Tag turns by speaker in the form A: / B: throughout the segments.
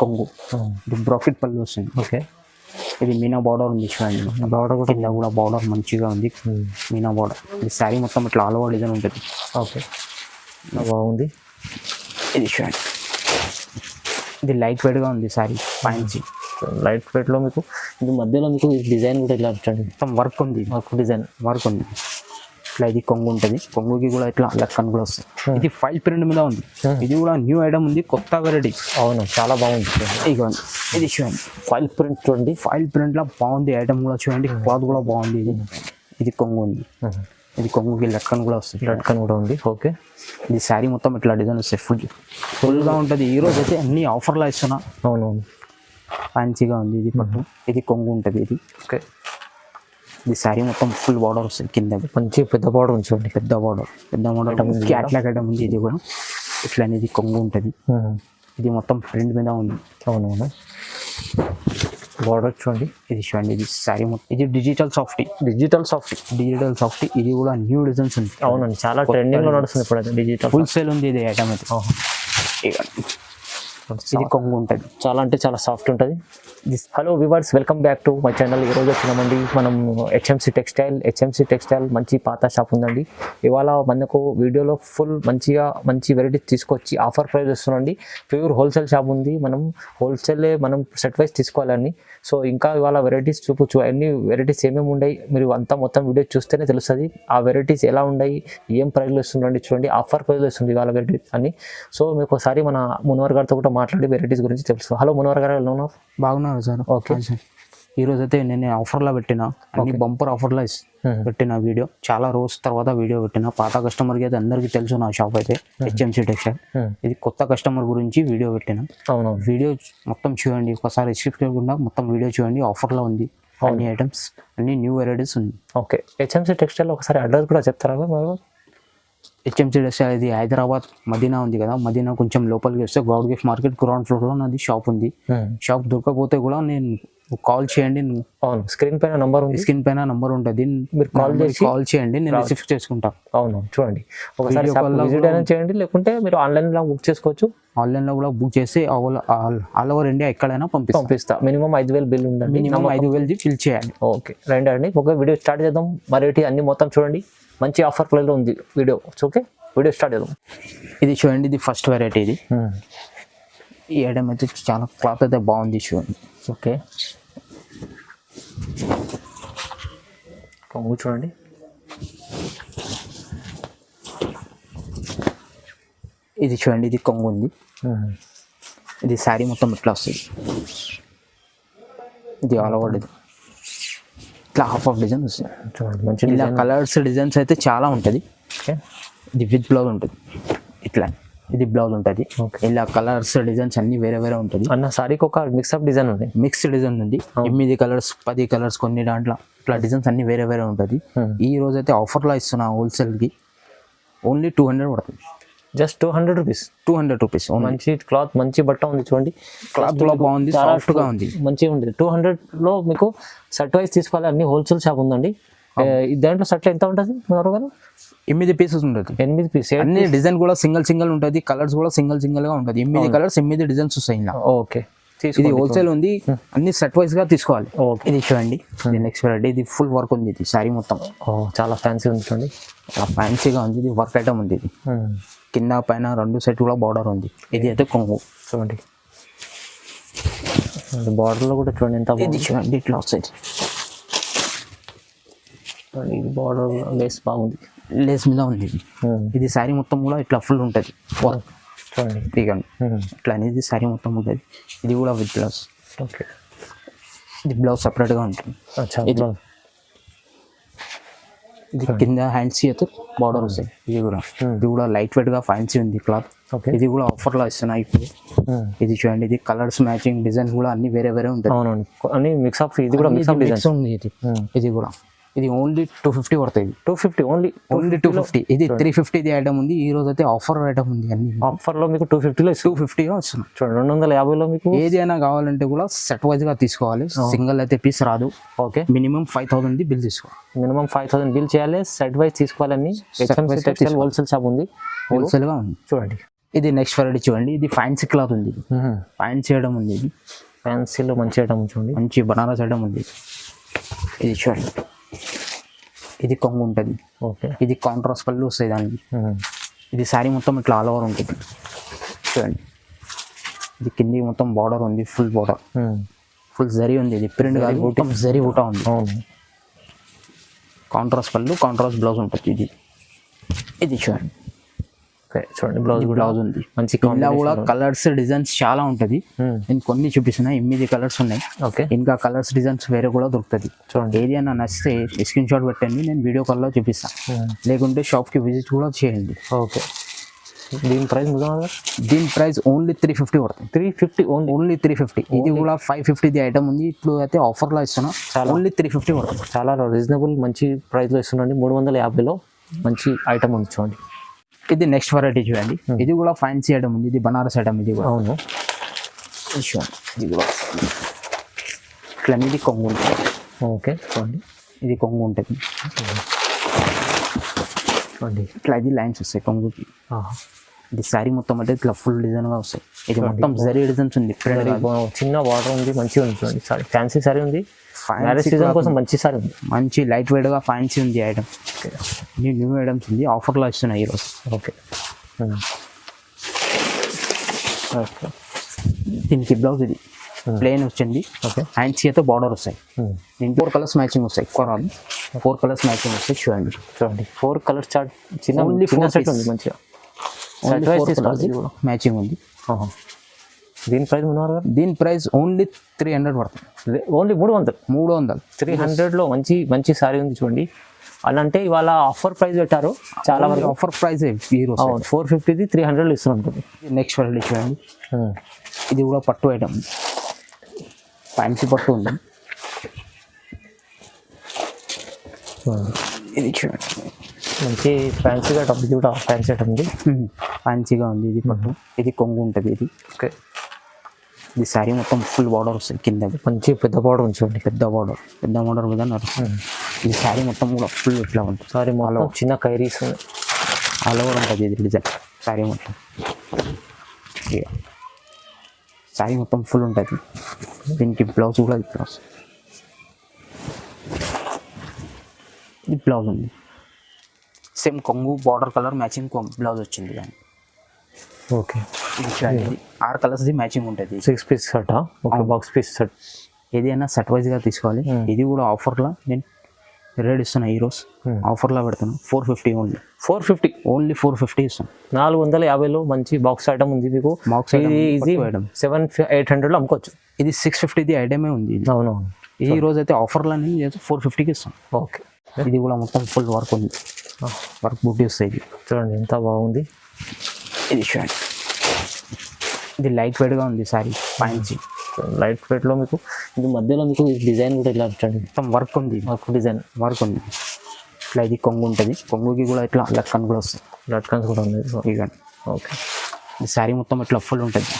A: కొంగు, ఇది బ్రాకెట్ పళ్ళు వస్తుంది.
B: ఓకే,
A: ఇది మీనా బార్డర్ ఉంది చూడండి.
B: బార్డర్ కూడా
A: కింద కూడా బార్డర్ మంచిగా ఉంది, మీనా బార్డర్. ఇది శారీ మొత్తం ఇట్లా ఆల్ ఓవర్ డిజైన్ ఉంటుంది.
B: ఓకే, బాగుంది.
A: ఇది చూడండి, ఇది లైట్ వెయిట్గా ఉంది శారీ. ఫ్యాన్సీ
B: లైట్ వెయిట్లో మీకు ఇది మధ్యలో మీకు డిజైన్ కూడా ఇట్లా చూడండి,
A: మొత్తం వర్క్ ఉంది,
B: డిజైన్
A: వర్క్ ఉంది. ఇట్లా ఇది కొంగు ఉంటుంది. కొంగుకి కూడా ఇట్లా లక్కన్ కూడా వస్తుంది. ఇది ఫైల్ ప్రింట్ మీద ఉంది. ఇది కూడా న్యూ ఐటమ్ ఉంది, కొత్త వెరైటీ.
B: అవును, చాలా బాగుంది.
A: ఇదిగోండి, ఇది చూడండి
B: ఫైల్ ప్రింట్ చూడండి,
A: ఫైల్ ప్రింట్ లా బాగుంది. ఐటమ్ కూడా చూడండి, క్లాత్ కూడా బాగుంది. ఇది కొంగు ఉంది. ఇది కొంగుకి లక్కన్ కూడా వస్తుంది,
B: లట్కన్ కూడా ఉంది. ఓకే,
A: ఇది శారీ మొత్తం ఇట్లా డిజైన్ వస్తాయి. ఫుల్గా ఉంటుంది. ఈ రోజు అయితే అన్ని ఆఫర్లో ఇస్తున్నా.
B: అవునవును,
A: ఫ్యాన్సీగా ఉంది. ఇది పట్టు, ఇది కొంగు ఉంటుంది. ఇది
B: ఓకే,
A: ఇది శారీ మొత్తం ఫుల్ బార్డర్ వస్తుంది. కింద
B: మంచి పెద్ద బార్డర్ ఉంది చూడండి,
A: పెద్ద బార్డర్ క్యాట్లాగ్ ఐటమ్ ఉంది. ఇది కూడా ఇట్లా అనేది కొంగు ఉంటుంది. ఇది మొత్తం ప్రింట్ మీద ఉంది.
B: అవునవును, బార్డర్ చూడండి.
A: ఇది చూడండి, ఇది శారీ మొత్తం. ఇది డిజిటల్ సాఫ్టీ. ఇది కూడా న్యూ డిజైన్స్ ఉంది.
B: అవునండి, చాలా ట్రెండింగ్ లో నడుస్తుంది ఇప్పుడు అయితే. డిజిటల్
A: ఫుల్ సేల్ ఉంది ఇది ఐటమ్ అయితే. ఇది కొంగు ఉంటుంది.
B: చాలా అంటే చాలా సాఫ్ట్ ఉంటుంది. Hello viewers, welcome back to my channel. ఈరోజు వచ్చినామండి మనం హెచ్ఎంసి టెక్స్టైల్. మంచి పాత షాప్ ఉందండి. ఇవాళ మనకు వీడియోలో ఫుల్ మంచి వెరైటీస్ తీసుకొచ్చి ఆఫర్ ప్రైస్ ఇస్తున్నాండి. ప్యూర్ హోల్సేల్ షాప్ ఉంది. మనం హోల్సేలే మనం సెట్ వైజ్ తీసుకోవాలని. సో ఇంకా ఇవాళ వెరైటీస్ చూపొచ్చు. అన్ని వెరైటీస్ ఏమేమి ఉన్నాయి మీరు అంతా మొత్తం వీడియో చూస్తేనే తెలుస్తుంది. ఆ వెరైటీస్ ఎలా ఉన్నాయి, ఏం ప్రైస్లో ఇస్తుందండి చూడండి. ఆఫర్ ప్రైస్లో ఇస్తుంది ఇవాళ వెరైటీస్ అని. సో మీకు ఒకసారి మన మునవర్ గారితో కూడా మాట్లాడి వెరైటీస్ గురించి తెలుసు. హలో మునవర్ గారు, ఎలా ఉన్నారు?
A: బాగున్నారు సార్.
B: ఓకే,
A: ఈరోజు అయితే నేను ఆఫర్లో పెట్టిన అన్ని బంపర్ ఆఫర్లో పెట్టిన వీడియో. చాలా రోజు తర్వాత వీడియో పెట్టిన. పాత కస్టమర్కి అయితే అందరికీ తెలుసు నా షాప్ అయితే హెచ్ఎంసి టెక్స్టైల్. ఇది కొత్త కస్టమర్ గురించి వీడియో పెట్టిన.
B: అవును,
A: వీడియో మొత్తం చూడండి, ఒకసారి స్కిప్ చేయకుండా మొత్తం వీడియో చూడండి. ఆఫర్లో ఉంది అన్ని ఐటమ్స్, అన్ని న్యూ వెరైటీస్ ఉంది.
B: ఓకే, హెచ్ఎంసి టెక్స్టైల్ ఒకసారి అడ్రస్ కూడా చెప్తారా?
A: హెచ్ఎంసి టెక్స్టైల్ ఇది హైదరాబాద్ మదీనా ఉంది కదా, మదీనా కొంచెం లోపలికి వస్తే గౌడ్ గిఫ్ట్ మార్కెట్ గ్రౌండ్ ఫ్లోర్లో నాది షాప్ ఉంది. షాప్ దొరకకపోతే కూడా నేను కాల్ చేయండి.
B: అవును, స్క్రీన్ పైన నంబర్ ఉంది.
A: స్క్రీన్ పైన నంబర్ ఉంటుంది, మీరు కాల్ చేయండి, నేను రిసీవ్ చేసుకుంటా.
B: అవును, చూడండి ఒకసారి విజిట్ అయినా చేయండి, లేకుంటే మీరు ఆన్లైన్లో బుక్ చేసుకోవచ్చు.
A: ఆన్లైన్లో కూడా బుక్ చేసి ఆల్ ఓవర్ ఇండియా ఎక్కడైనా పంపిస్తా.
B: మినిమం 5,000 బిల్ ఉందండి.
A: మినిమం 5,000 బిల్ చేయాలి.
B: ఓకే, రండి అండి. ఒక వీడియో స్టార్ట్ చేద్దాం. మరేటి అన్ని మొత్తం చూడండి, మంచి ఆఫర్ ప్రైస్లో ఉంది వీడియో. ఓకే, వీడియో స్టార్ట్ చేద్దాం.
A: ఇది చూడండి, ఇది ఫస్ట్ వెరైటీ. ఇది ఈ ఐటమ్ అయితే చాలా క్లాత్ అయితే బాగుంది చూడండి.
B: ఓకే, కొంగు చూడండి.
A: ఇది చూడండి, ఇది కొంగు ఉంది. ఇది శారీ మొత్తం ఇట్లా వస్తుంది. ఇది ఆల్ ఓవర్ డిజైన్, ఇట్లా హాఫ్ ఆఫ్ డిజైన్ వస్తుంది
B: చూడండి. మంచి
A: ఇలా కలర్స్ డిజైన్స్ అయితే చాలా ఉంటుంది.
B: ఓకే,
A: ఇది విత్ బ్లౌజ్ ఉంటుంది. ఇట్లా ఇది బ్లౌజ్ ఉంటుంది. ఇలా కలర్స్ డిజైన్స్ అన్ని వేరే వేరే ఉంటుంది.
B: అన్న సారీకి ఒక మిక్సప్ డిజైన్ ఉంది,
A: మిక్స్డ్ డిజైన్ ఉంది. 8 కలర్స్ 10 కలర్స్ కొన్ని దాంట్లో ఇట్లా డిజైన్స్ అన్ని వేరే వేరే ఉంటుంది. ఈ రోజు అయితే ఆఫర్లో ఇస్తున్నా హోల్సేల్కి. ఓన్లీ 200 పడుతుంది.
B: Just 200 rupees.
A: 200 రూపీస్.
B: మంచి క్లాత్, మంచి బట్ట ఉంది చూడండి.
A: క్లాత్ కూడా బాగుంది, సాఫ్ట్గా ఉంది,
B: మంచిగా ఉంది. 200లో మీకు సెట్ వైజ్ తీసుకోవాలి. అన్ని హోల్సేల్ షాప్ ఉందండి. దాంట్లో సెట్లు ఎంత ఉంటుంది గారు?
A: 8 పీసెస్ ఉంటుంది.
B: 8 పీస్.
A: అన్ని డిజైన్ కూడా సింగిల్ ఉంటుంది. కలర్స్ కూడా సింగిల్ గా ఉంటుంది. 8 కలర్స్ 8 డిజైన్స్ వస్తాయి.
B: ఓకే,
A: ఇది హోల్సేల్ ఉంది, అన్ని సెట్ వైజ్ గా తీసుకోవాలి. ఇది చూడండి, ఇది నెక్స్ట్ వెరైటీ. ఇది ఫుల్ వర్క్ ఉంది. ఇది శారీ మొత్తం
B: చాలా ఫ్యాన్సీ ఉంది చూడంండి,
A: చాలా ఫ్యాన్సీగా ఉంది. ఇది వర్క్ ఐటమ్ ఉంది. ఇది కింద పైన 2 సెట్ కూడా బార్డర్ ఉంది. ఇది అయితే కొంగు
B: చూడండి. బార్డర్లో కూడా చూడండి ఎంత.
A: ఇది చూడండి, ఇట్లా వస్తుంది.
B: ఇది బార్డర్ లేస్ బాగుంది,
A: లేస్ మీద ఉంది. ఇది శారీ మొత్తం కూడా ఇట్లా ఫుల్ ఉంటుంది.
B: చూడండి,
A: దిగండి ఇట్లా అనేది శారీ మొత్తం ఉంటుంది. ఇది కూడా విత్ బ్లౌజ్.
B: ఓకే,
A: ఇది బ్లౌజ్ సపరేట్గా ఉంటుంది. ఇది కింద హ్యాండ్స్ అయితే బార్డర్ వస్తాయి. ఇది కూడా లైట్ వెయిట్గా ఫ్యాన్సీ ఉంది క్లాత్. ఇది కూడా ఆఫర్లో ఇస్తున్నాయి ఇప్పుడు. ఇది చూడండి, ఇది కలర్స్ మ్యాచింగ్ డిజైన్ కూడా అన్ని వేరే వేరే ఉంటాయి.
B: అవునండి, అన్ని మిక్సప్. ఇది కూడా మిక్సప్ డిజైన్
A: ఉంది. ఇది కూడా ఇది ఓన్లీ 250 పడుతుంది.
B: 250 ఓన్లీ
A: 250. ఇది 350 ఇది ఐటమ్ ఉంది. ఈ రోజు అయితే ఆఫర్ ఐటమ్ ఉంది. అన్ని
B: ఆఫర్లో మీకు 250లో
A: వస్తున్నాం.
B: చూడండి, 250లో మీకు
A: ఏది అయినా కావాలంటే కూడా సెట్ వైజ్ గా తీసుకోవాలి. సింగిల్ అయితే పీస్ రాదు.
B: ఓకే,
A: మినిమం 5,000 బిల్ తీసుకోవాలి.
B: మినిమం 5,000 బిల్ చేయాలి. సెట్ వైజ్ తీసుకోవాలని హెచ్ఎంసి టెక్స్టైల్ హోల్సేల్ షాప్ ఉంది.
A: హోల్సేల్ గా ఉంది
B: చూడండి.
A: ఇది నెక్స్ట్ వెరైటీ చూడండి. ఇది ఫ్యాన్సీ క్లాత్ ఉంది, ఫ్యాన్సీ ఐటమ్ ఉంది. ఇది
B: ఫ్యాన్సీలో మంచి ఐటమ్ చూడండి,
A: మంచి బనారస్ ఐటమ్ ఉంది. ఇది చూడండి, ఇది కొంగు ఉంటుంది.
B: ఓకే,
A: ఇది కాంట్రాస్ట్ పళ్ళు వస్తాయి దానికి. ఇది శారీ మొత్తం ఇట్లా ఆల్ ఓవర్ ఉంటుంది చూడండి. ఇది కింది మొత్తం బార్డర్ ఉంది, ఫుల్ బార్డర్, ఫుల్ జరీ ఉంది. ఇది ప్రింట్ కాదు, మొత్తం జరీ బూటా ఉంది.
B: అవును,
A: కాంట్రాస్ట్ పళ్ళు, కాంట్రాస్ట్ బ్లౌజ్ ఉంటుంది. ఇది చూడండి,
B: ఓకే చూడండి బ్లౌజ్ కూడా
A: బ్లౌజ్ ఉంది.
B: మంచి
A: ఇలా కూడా కలర్స్ డిజైన్స్ చాలా ఉంటుంది. నేను కొన్ని చూపిస్తున్నా, 8 కలర్స్ ఉన్నాయి.
B: ఓకే,
A: ఇంకా కలర్స్ డిజైన్స్ వేరే కూడా దొరుకుతుంది.
B: చూడండి
A: ఏది అన్నా నచ్చితే స్క్రీన్ షాట్ పెట్టండి, నేను వీడియో కాల్లో చూపిస్తాను. లేకుంటే షాప్కి విజిట్ కూడా చేయండి.
B: ఓకే, దీని ప్రైస్
A: దీని ప్రైస్ ఓన్లీ 350 పడుతుంది.
B: 350
A: ఓన్లీ 350. ఇది కూడా 550 ఐటమ్ ఉంది. ఇప్పుడు అయితే ఆఫర్లో ఇస్తున్నా, ఓన్లీ 350 పడుతుంది.
B: చాలా రీజనబుల్ మంచి ప్రైస్లో ఇస్తున్నాండి. 350లో మంచి ఐటమ్ ఉంది చూడండి.
A: ఇది నెక్స్ట్ వెరైటీ చూడండి. ఇది కూడా ఫ్యాన్సీ ఐటమ్ ఉంది. ఇది బనారస్ ఐటమ్. ఇది కూడా
B: అవును,
A: చూడండి. ఇది కూడా ఇట్లా ఇది కొంగు ఉంటుంది.
B: ఓకే చూడండి,
A: ఇది కొంగు ఉంటుంది.
B: చూడండి
A: ఇట్లా ఇది లైన్స్ వస్తాయి కొంగుకి. ఇది శారీ మొత్తం అంటే ఇట్లా ఫుల్ డిజైన్గా వస్తాయి. ఇది మొత్తం జరీ డిజైన్స్ ఉంది.
B: చిన్న బార్డర్ ఉంది, మంచిగా ఉంది చూడండి. సారీ ఫ్యాన్సీ సారీ ఉంది, మ్యారేజ్ సీజన్ కోసం మంచి సారీ ఉంది.
A: మంచి లైట్ వెయిట్గా ఫ్యాన్సీ ఉంది ఐటమ్. న్యూ ఐటమ్స్ ఉంది, ఆఫర్లో ఇస్తున్నాయి ఈరోజు.
B: ఓకే ఓకే,
A: దీనికి బ్లౌజ్ ఇది ప్లెయిన్ వచ్చింది.
B: ఓకే,
A: హ్యాండ్స్ అయితే బార్డర్ వస్తాయి. దీనికి 4 కలర్స్ మ్యాచింగ్ వస్తాయి. ఎక్కువ రాదు, 4 కలర్స్ మ్యాచింగ్ వస్తాయి. చూడండి
B: చూడండి 4 కలర్ చార్ట్ చిన్న
A: ఓన్లీ
B: చిన్న
A: 4
B: సెట్ ఉంది మంచిగా.
A: మ్యాచింగ్ ఉంది.
B: దీని ప్రైస్ ఉన్నారు,
A: దీని ప్రైస్ ఓన్లీ 300 పడుతుంది.
B: ఓన్లీ 300.
A: 300లో
B: మంచి మంచి సారీ ఉంది చూడండి. అలా అంటే ఇవాళ ఆఫర్ ప్రైస్ పెట్టారు చాలా మంది.
A: ఆఫర్ ప్రైస్ ఈరోజు
B: 450ది 300 ఇస్తున్నాం.
A: నెక్స్ట్ వెరైటీ చూడండి. ఇది కూడా పట్టు ఐటమ్, ఫ్యాన్సీ పట్టు ఉంది. ఇది చూడండి,
B: మంచి ఫ్యాన్సీగా ఐటమ్. ఇది కూడా ఫ్యాన్సీ ఐటమ్ ఉంది,
A: ఫ్యాన్సీగా ఉంది. ఇది పట్టు, ఇది కొంగు ఉంటుంది. ఇది
B: ఓకే,
A: ఇది శారీ మొత్తం ఫుల్ బార్డర్ వస్తుంది. కింద
B: మంచి పెద్ద బార్డర్ ఉంది చూడండి.
A: పెద్ద బార్డర్ మీద నడుస్తుంది. ఇది శారీ మొత్తం కూడా ఫుల్ ఇట్లా ఉంటుంది.
B: సారీ మొత్తం చిన్న కైరీస్
A: ఆల్ ఓవర్ ఉంటుంది. ఇది డిజైన్ శారీ మొత్తం, శారీ మొత్తం ఫుల్ ఉంటుంది. దీనికి బ్లౌజ్ కూడా ఇట్లా వస్తుంది. ఇది బ్లౌజ్ ఉంది, సేమ్ కొంగు బార్డర్ కలర్ మ్యాచింగ్ బ్లౌజ్ వచ్చింది దాన్ని.
B: ఓకే,
A: ఇది చూడండి, 6 కలర్స్ది మ్యాచింగ్ ఉంటుంది.
B: 6 piece set, okay, box piece set.
A: ఏదైనా సెట్ వైజ్గా తీసుకోవాలి. ఇది కూడా ఆఫర్లో నేను రేట్ ఇస్తున్నా. ఈరోజు ఆఫర్లో పెడుతున్నాను. 450 ఓన్లీ.
B: 450
A: ఓన్లీ 450 ఇస్తాను.
B: 450లో మంచి బాక్స్ ఐటమ్ ఉంది మీకు.
A: బాక్స్ ఐటమ్
B: 700-800లో అమ్ముకోవచ్చు.
A: ఇది 650 ఐటమే ఉంది.
B: అవునవును,
A: ఈ రోజు అయితే ఆఫర్లో నేను 450కి ఇస్తాను.
B: ఓకే,
A: ఇది కూడా మొత్తం ఫుల్ వర్క్ ఉంది. వర్క్ బూటీ వస్తాయి. ఇది
B: చూడండి ఎంత బాగుంది.
A: ఇది చూడండి, ఇది లైట్ వెయిట్గా ఉంది సారీ. ఫ్యాన్సీ
B: లైట్ వెయిట్లో మీకు ఇది మధ్యలో మీకు డిజైన్ కూడా ఇలా చూడండి,
A: మొత్తం వర్క్ ఉంది.
B: డిజైన్
A: వర్క్ ఉంది. ఇట్లా ఇది కొంగు ఉంటుంది. కొంగుకి కూడా ఇట్లా లక్కన్ కూడా వస్తుంది.
B: లట్కన్స్ కూడా ఉంది.
A: ఇవ్వండి.
B: ఓకే,
A: ఈ శారీ మొత్తం ఇట్లా ఫుల్ ఉంటుంది.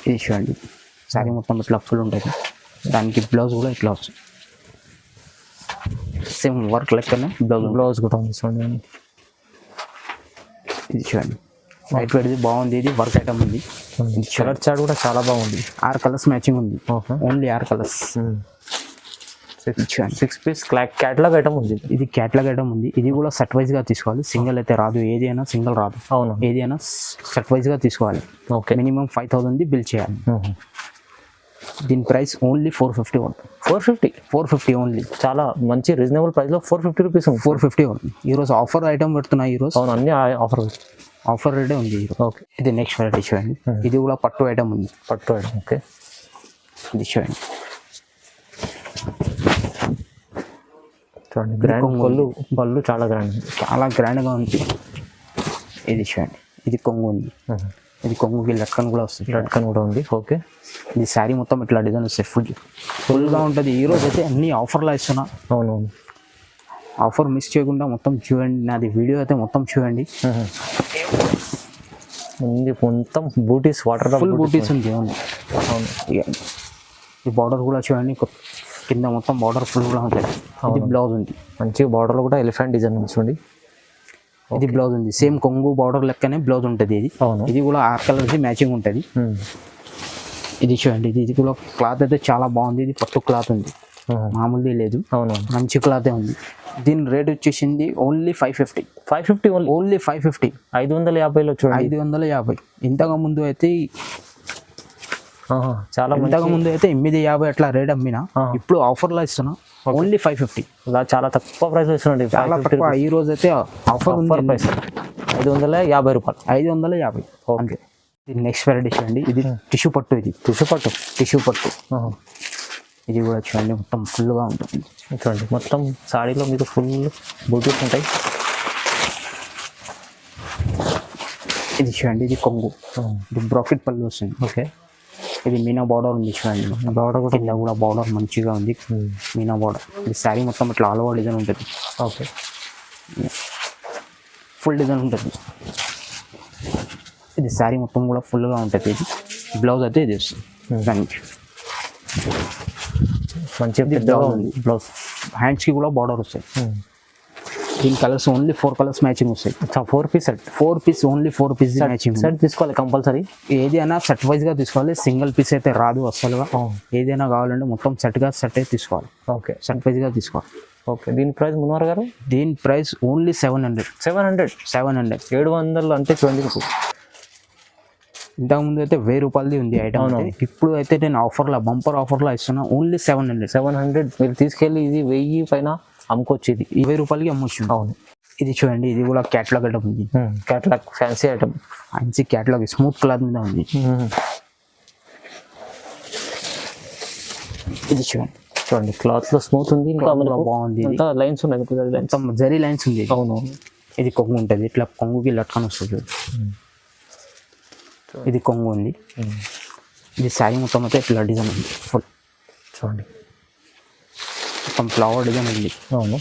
A: ఇది చూడండి, శారీ మొత్తం ఇట్లా ఫుల్ ఉంటుంది. దానికి బ్లౌజ్ కూడా ఇట్లా వస్తుంది. సేమ్ వర్క్ లెక్కనే
B: బ్లౌజ్ కూడా ఉంది చూడండి.
A: ఇది చూడండి, లైట్ వెయిట్ బాగుంది. ఇది వర్క్ ఐటమ్ ఉంది.
B: కలర్ చార్ట్ కూడా చాలా బాగుంది.
A: 6 కలర్స్ మ్యాచింగ్ ఉంది. Only 6 colours.
B: 6 piece catalogue item ఉంది.
A: ఇది క్యాటలాగ్ ఐటమ్ ఉంది. ఇది కూడా సెట్ వైజ్గా తీసుకోవాలి. సింగిల్ అయితే రాదు. ఏది అయినా సింగిల్ రాదు.
B: అవును,
A: ఏది అయినా సెట్ వైజ్గా తీసుకోవాలి.
B: ఓకే,
A: మినిమం 5000 బిల్ చేయాలి. దీని ప్రైస్ ఓన్లీ 450 ఉంది. 450 ఓన్లీ.
B: చాలా మంచి రీజనబుల్ ప్రైస్లో 450 రూపీస్ ఉంది.
A: 450 ఉంది. ఈరోజు ఆఫర్ ఐటమ్ పెడుతున్నా. ఈరోజు
B: అవును, అన్ని
A: ఆఫర్ రేటే ఉంది ఈరోజు.
B: ఓకే,
A: ఇది నెక్స్ట్ వెరైటీ చూడండి. ఇది కూడా పట్టు ఐటమ్ ఉంది.
B: పట్టు ఐటమ్. ఓకే,
A: ఇది చూడండి,
B: చూడండి గ్రాండ్ పళ్ళు చాలా
A: గ్రాండ్గా ఉంది. ఇది చూడండి, ఇది కొంగు ఉంది. ఇది కొంగుకి లట్కన్ కూడా వస్తుంది.
B: లట్కన్ కూడా ఉంది. ఓకే,
A: ఇది శారీ మొత్తం ఇట్లా డిజైన్ వస్తాయి. ఫుల్గా ఉంటుంది. ఈరోజు అయితే అన్ని ఆఫర్లో ఇస్తున్నా.
B: అవునవును,
A: ఆఫర్ మిస్ చేయకుండా మొత్తం చూడండి. నాది వీడియో అయితే మొత్తం చూడండి.
B: మొత్తం బూటీస్, వాటర్
A: ఫుల్ బూటీస్ ఉంది. అవును, ఈ బార్డర్ కూడా చూడండి. కింద మొత్తం బార్డర్ ఫుల్గా ఉంటుంది. ఇది బ్లౌజ్ ఉంది.
B: మంచిగా బార్డర్లో కూడా ఎలిఫెంట్ డిజైన్ ఉంది చూడండి.
A: ఇది బ్లౌజ్ ఉంది, సేమ్ కొంగు బార్డర్ లెక్కనే బ్లౌజ్ ఉంటుంది. ఇది
B: అవును.
A: ఇది కూడా 6 కలర్స్ మ్యాచింగ్ ఉంటుంది. ఇది చూడండి, ఇది కూడా క్లాత్ అయితే చాలా బాగుంది. ఇది పట్టు క్లాత్ ఉంది, మామూలుది లేదు.
B: అవును,
A: మంచి క్లాతే ఉంది. దీని రేట్ వచ్చేసింది ఓన్లీ 550.
B: 550
A: ఓన్లీ 550.
B: 550లో చూడండి.
A: 550. ఇంతకు ముందు అయితే
B: చాలా
A: ఇంతకు ముందు అయితే 850 అట్లా రేట్ అమ్మినా, ఇప్పుడు ఆఫర్లో ఇస్తున్నా ఓన్లీ 550.
B: ఇలా చాలా తక్కువ ప్రైస్ ఇస్తున్నాండి.
A: చాలా తక్కువ. ఈ రోజు అయితే ఆఫర్ ఉంది.
B: ప్రైస్ 550 రూపాయలు.
A: 550. ఓకే. ఇది నెక్స్ట్ వెరైటీ చూడండి, ఇది టిష్యూ పట్టు. ఇది టిష్యూ పట్టు. ఇది కూడా చూడండి మొత్తం ఫుల్గా ఉంటుంది.
B: చూడండి మొత్తం సాడీలో మీకు ఫుల్ బూటీస్ ఉంటాయి.
A: ఇది చూడండి, ఇది కొంగు. ఇది బ్రాకెట్ పళ్ళు వస్తుంది.
B: ఓకే.
A: ఇది మీనా బార్డర్ ఉంది చూడండి. బార్డర్ కూడా కింద కూడా బార్డర్ మంచిగా ఉంది, మీనా బార్డర్. ఇది శారీ మొత్తం ఇట్లా ఆల్ ఓవర్ డిజైన్ ఉంటుంది.
B: ఓకే.
A: ఫుల్ డిజైన్ ఉంటుంది. ఇది శారీ మొత్తం కూడా ఫుల్గా ఉంటుంది. ఇది బ్లౌజ్ అయితే ఇది వస్తుంది. దానికి
B: మంచి
A: బ్లౌజ్. హ్యాండ్స్కి కూడా బార్డర్ వస్తాయి. దీని కలర్స్ ఓన్లీ 4 కలర్స్ మ్యాచింగ్ వస్తాయి.
B: 4 piece set.
A: 4 piece, only 4 piece matching
B: set తీసుకోవాలి కంపల్సరీ.
A: ఏదైనా సెట్ వైజ్గా తీసుకోవాలి, సింగిల్ పీస్ అయితే రాదు అసలుగా. ఏదైనా కావాలంటే మొత్తం సెట్గా సెట్ అయితే తీసుకోవాలి.
B: ఓకే.
A: సెట్ వైజ్గా తీసుకోవాలి.
B: ఓకే. దీని ప్రైస్ మునవర్ గారు?
A: దీని ప్రైస్ ఓన్లీ 700.
B: 700 అంటే చూడండి మీకు.
A: ఇంతకుముందు అయితే 1000 రూపాయలది ఉంది ఐటమ్. ఇప్పుడు అయితే నేను ఆఫర్లో బంపర్ ఆఫర్లో ఇస్తున్నా ఓన్లీ 700.
B: మీరు తీసుకెళ్ళి ఇది 1000 పైన అమ్ముకోవచ్చు. ఇది
A: 20 రూపాయలకి అమ్మొచ్చు.
B: అవును.
A: ఇది చూడండి, ఇది కూడా క్యాట్లాగ్ ఐటమ్ ఉంది.
B: Catalogue fancy item.
A: మంచి క్యాట్లాగ్ స్మూత్ క్లాత్ మీద ఉంది. ఇది చూడండి
B: క్లాత్ లో స్మూత్ ఉంది. ఇంకా
A: బాగుంది.
B: లైన్స్ ఉన్నాయి,
A: మొత్తం జరీ లైన్స్ ఉంది.
B: అవును.
A: ఇది కొంగు ఉంటుంది, ఇట్లా కొంగుకి లట్కన్ వస్తుంది. ఇది కొంగు ఉంది. ఇది శారీ మొత్తం అయితే ఇట్లా డిజైన్ ఉంది. ఫుల్
B: చూడండి
A: మొత్తం ఫ్లవర్ డిజైన్ ఉంది.
B: అవును.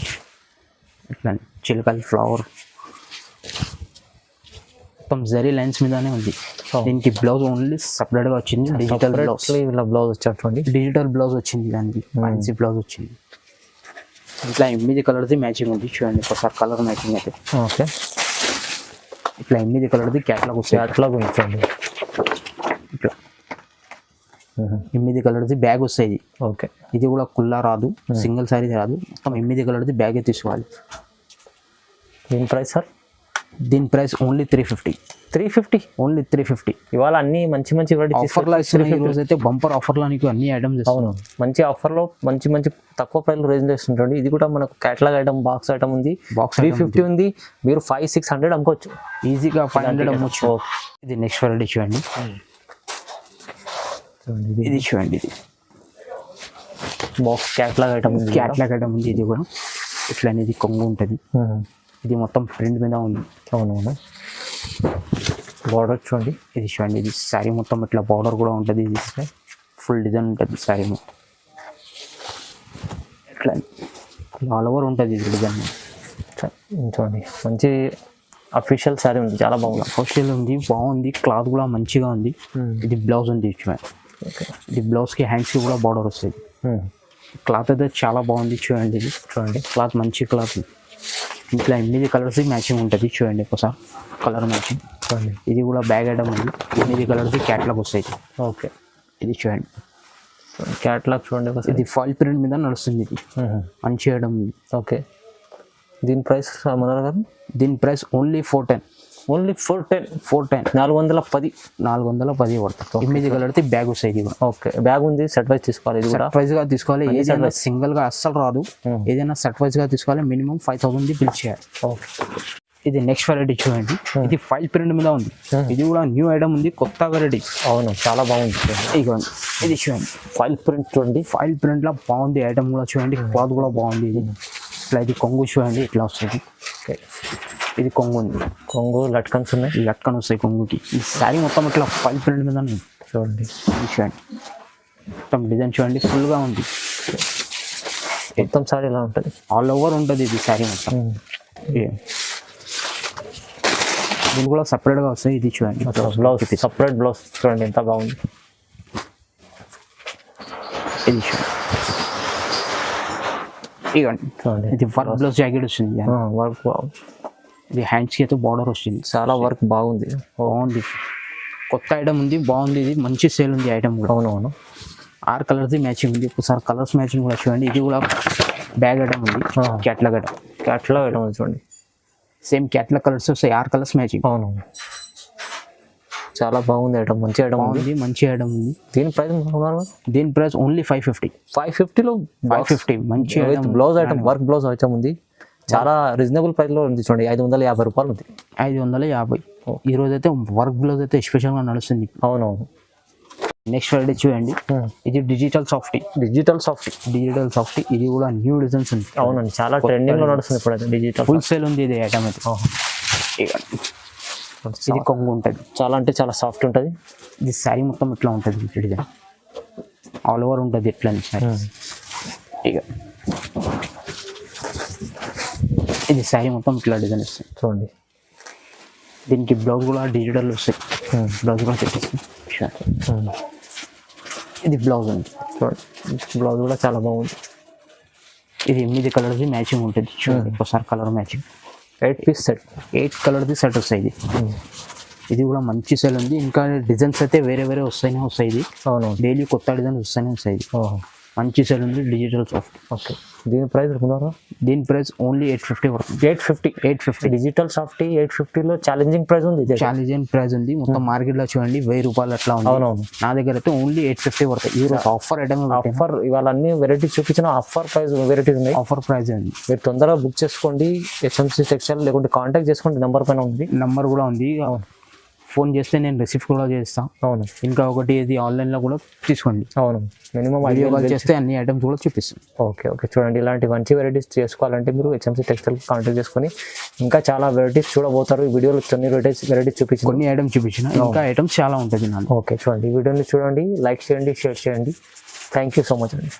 A: ఇట్లా చిలకల్ ఫ్లవర్ మొత్తం జరీ లైన్స్ మీదనే ఉంది. దీనికి బ్లౌజ్ ఓన్లీ సపరేట్గా వచ్చింది. డిజిటల్
B: బ్లౌజ్ వచ్చేటండి.
A: డిజిటల్ బ్లౌజ్ వచ్చింది. దానికి ఫ్యాన్సీ బ్లౌజ్ వచ్చింది. ఇట్లా 8 కలర్ది మ్యాచింగ్ ఉంది. చూడండి ఒకసారి కలర్ మ్యాచింగ్ అయితే.
B: ఓకే.
A: ఇట్లా 8 కలర్ది క్యాట్లాగ్ వస్తుంది.
B: క్యాట్లాగ్ ఉంది చూడండి.
A: ఇట్లా 8 కలర్ది బ్యాగ్ వస్తాయి.
B: ఓకే.
A: ఇది కూడా కుల్లా రాదు, సింగిల్ సారీ రాదు, మొత్తం 8 కలర్ది బ్యాగే తీసుకోవాలి.
B: దీని ప్రైస్ సార్?
A: దీని ప్రైస్ ఓన్లీ 350. ఓన్లీ 350.
B: ఇవాళ అన్ని మంచి
A: ఆఫర్లో ఇస్తున్న ఈ రోజు అయితే బంపర్ ఆఫర్లో నీకు అన్ని ఐటమ్స్.
B: అవును, మంచి ఆఫర్లో మంచి తక్కువ ప్రైస్లో రేంజ్ ఇస్తుంటండి. ఇది కూడా మనకు క్యాటలాగ్ ఐటమ్, బాక్స్ ఐటమ్ ఉంది. 350 ఉంది. మీరు 500-600 అమ్ముకోవచ్చు
A: ఈజీగా. 500 అమ్మొచ్చు. ఇది నెక్స్ట్ వెరైటీ చూడండి. ఇది చూడండి, ఇది
B: బాక్స్ క్యాటలాగ్ ఐటమ్
A: ఉంది. ఇది కూడా ఇట్లా అనేది కొంగు ఉంటుంది. ఇది మొత్తం ప్రింట్ మీద ఉంది.
B: అవునవును. బార్డర్ చూడండి.
A: ఇది చూడండి, ఇది శారీ మొత్తం ఇట్లా బార్డర్ కూడా ఉంటుంది. ఇది ఫుల్ డిజైన్ ఉంటుంది శారీ మొత్తం. ఇట్లా ఆల్ ఓవర్ ఉంటుంది ఇది డిజైన్.
B: చూడండి మంచి అఫీషియల్ శారీ ఉంది, చాలా బాగుంది.
A: అఫీషియల్ ఉంది, బాగుంది. క్లాత్ కూడా మంచిగా ఉంది. ఇది బ్లౌజ్ ఉంది చూడండి. ఇది బ్లౌజ్కి హ్యాండ్స్కి కూడా బార్డర్ వస్తుంది. క్లాత్ అయితే చాలా బాగుంది. చూడండి, ఇది చూడండి క్లాత్ మంచి క్లాత్. ఇట్లా 8 కలర్స్ మ్యాచింగ్ ఉంటుంది. చూడండి ఒకసారి కలర్ మ్యాచింగ్. చూడండి ఇది కూడా బ్యాగ్ ఐటమ్ ఉంది. 8 కలర్స్ క్యాట్లాగ్ వస్తాయి.
B: ఓకే.
A: ఇది చూడండి
B: క్యాట్లాగ్ చూడండి.
A: ఇది ఫాయిల్ ప్రింట్ మీద నడుస్తుంది. ఇది మంచి ఐటమ్ ఉంది.
B: ఓకే. దీని ప్రైస్ మనోహర్ గారు?
A: దీని ప్రైస్ ఓన్లీ 410.
B: ఓన్లీ 410.
A: 410 పడుతుంది. 8 కలర్ది బ్యాగ్ వస్తాయి. ఇది
B: ఓకే. బ్యాగ్ ఉంది, సెట్ వైజ్ తీసుకోవాలి. ఇది కూడా
A: సెట్ వైజ్గా తీసుకోవాలి. ఏదైనా సింగిల్గా అస్సలు రాదు. ఏదైనా సెట్ వైజ్గా తీసుకోవాలి. మినిమం 5000 బిల్ చేయాలి.
B: ఓకే.
A: ఇది నెక్స్ట్ వెరైటీ చూడండి. ఇది ఫైల్ ప్రింట్ మీద ఉంది. ఇది కూడా న్యూ ఐటమ్ ఉంది, కొత్త వెరైటీ.
B: అవును, చాలా బాగుంది.
A: ఇది చూడండి,
B: ఫైల్ ప్రింట్ చూడండి.
A: ఫైల్ ప్రింట్ లో బాగుంది. ఐటమ్ కూడా చూడండి, క్లాత్ కూడా బాగుంది. ఇది ఇట్లా ఇది కొంగు చూడండి ఇట్లా వస్తుంది. ఇది కొంగు ఉంది.
B: కొంగు లట్కన్స్ ఉన్నాయి.
A: లట్కన్ వస్తాయి కొంగుకి. ఈ శారీ మొత్తం ఇట్లా ఫైల్ ప్రింట్ మీద
B: చూడండి.
A: ఇది చూడండి మొత్తం డిజైన్ చూడండి, ఫుల్గా ఉంది.
B: మొత్తం శారీ ఎలా ఉంటుంది?
A: ఆల్ ఓవర్ ఉంటుంది ఇది శారీ మొత్తం. దీన్ని కూడా సపరేట్గా వస్తాయి. ఇది చూడండి
B: బ్లౌజ్, సపరేట్ బ్లౌజ్ చూడండి ఎంత బాగుంది.
A: ఇది చూడండి, ఇది వర్క్ బ్లౌజ్ జాకెట్ వస్తుంది.
B: వర్క్ బాగుంది.
A: ఇది హ్యాండ్స్కి అయితే బార్డర్ వస్తుంది,
B: చాలా వర్క్ బాగుంది.
A: బాగుంది. కొత్త ఐటమ్ ఉంది, బాగుంది. ఇది మంచి సేల్ ఉంది ఐటమ్ కూడా.
B: అవునవును.
A: 6 కలర్స్ మ్యాచింగ్ ఉంది. ఒకసారి కలర్స్ మ్యాచింగ్ కూడా చూడండి. ఇది కూడా బ్యాగ్ ఐటమ్ ఉంది, క్యాట్లాగ్ ఐటమ్.
B: క్యాట్లాగ్ ఐటమ్ ఉంది చూడండి.
A: సేమ్ క్యాట్లాగ్ కలర్స్ వస్తాయి, 6 కలర్స్ మ్యాచింగ్.
B: అవునవును, చాలా బాగుంది ఐటమ్, మంచి ఐటమ్ ఉంది.
A: బాగుంది, మంచి ఐటమ్ ఉంది.
B: దీని ప్రైస్
A: దీని ప్రైస్ ఓన్లీ 550.
B: 550లో
A: 550 మంచి item.
B: Blouse item, work blouse item ఉంది. చాలా రీజనబుల్ ప్రైస్ లో ఉంది చూడండి. 550 రూపాయలు ఉంది.
A: 550. ఈ రోజు అయితే వర్క్ బ్లౌజ్ అయితే స్పెషల్ గా నడుస్తుంది.
B: అవునవును.
A: నెక్స్ట్ వెరైటీ చూడండి. ఇది digital softy.
B: Digital softy.
A: Digital softy. ఇది కూడా న్యూ డిజైన్స్ ఉంది.
B: అవునండి, చాలా ట్రెండింగ్ లో నడుస్తుంది ఇప్పుడు అయితే డిజిటల్.
A: ఫుల్ సేల్ ఉంది ఇది ఐటమ్ అయితే. ఇది కొంగు ఉంటుంది,
B: చాలా అంటే చాలా సాఫ్ట్ ఉంటుంది.
A: ఇది శారీ మొత్తం ఇట్లా ఉంటుంది, డిజైన్ ఆల్ ఓవర్ ఉంటుంది ఇట్లా. ఇక ఇది శారీ మొత్తం ఇట్లా డిజైన్ వస్తుంది
B: చూడండి.
A: దీనికి బ్లౌజ్ కూడా డిజిటల్ వస్తాయి. బ్లౌజ్ కూడా చెప్పేసి ఇది బ్లౌజ్ ఉంది
B: చూడండి. బ్లౌజ్ కూడా చాలా బాగుంది.
A: ఇది 8 కలర్ది మ్యాచింగ్ ఉంటుంది చూడండి. ఒకసారి కలర్ మ్యాచింగ్
B: 8 పీస్ సెట్.
A: 8 కలర్ది సెట్ వస్తాయి. ఇది కూడా మంచి సేల్ ఉంది. ఇంకా డిజైన్స్ అయితే వేరే వేరే వస్తాయి. ఇది
B: అవును,
A: డైలీ కొత్త డిజైన్స్ వస్తాయి. మంచి సేల్ ఉంది డిజిటల్ సాఫ్ట్.
B: ఓకే. దీని ప్రైస్ అనుకున్నారా?
A: దీని ప్రైస్ ఓన్లీ 850 పడుతుంది.
B: 850 డిజిటల్ సాఫ్టీ 850లో ఛాలెంజింగ్ ప్రైస్ ఉంది.
A: ఛాలెంజింగ్ ప్రైస్ ఉంది. మొత్తం మార్కెట్ లో చూడండి 1000 రూపాయలు అట్లా ఉంది.
B: అవునవును.
A: నా దగ్గర అయితే ఓన్లీ 850 పడుతుంది. ఈ రోజు ఆఫర్ ఐటమ్.
B: ఆఫర్ ఇవాళ అన్ని వెరైటీస్ చూపించిన ఆఫర్ ప్రైస్ వెరైటీస్ ఉన్నాయి.
A: ఆఫర్ ప్రైస్ ఉంది.
B: మీరు తొందరగా బుక్ చేసుకోండి. హెచ్ఎంసీ టెక్స్టైల్ లేకుంటే కాంటాక్ట్ చేసుకోండి. నెంబర్ పైన ఉంది,
A: నంబర్ కూడా ఉంది. ఫోన్ చేస్తే నేను రిసీవ్ కూడా చేస్తాను.
B: అవును.
A: ఇంకా ఒకటి ఇది ఆన్లైన్లో కూడా తీసుకోండి.
B: అవును, మినిమం
A: వీడియో కాల్ చేస్తే అన్ని ఐటమ్స్ కూడా చూపిస్తాను.
B: Okay okay. చూడండి, ఇలాంటి మంచి వెరైటీస్ చేసుకోవాలంటే మీరు హెచ్ఎంసీ టెక్స్టైల్ కాంటాక్ట్ చేసుకొని ఇంకా చాలా వెరైటీస్ చూడబోతారు. ఈ వీడియోలో కొన్ని వెరైటీస్ చూపించి
A: కొన్ని ఐటమ్స్ చూపించిన, ఇంకా ఐటమ్స్ చాలా ఉంటుంది నాకు.
B: ఓకే, చూడండి ఈ వీడియోని చూడండి, లైక్ చేయండి, షేర్ చేయండి. థ్యాంక్ యూ సో మచ్ అండి.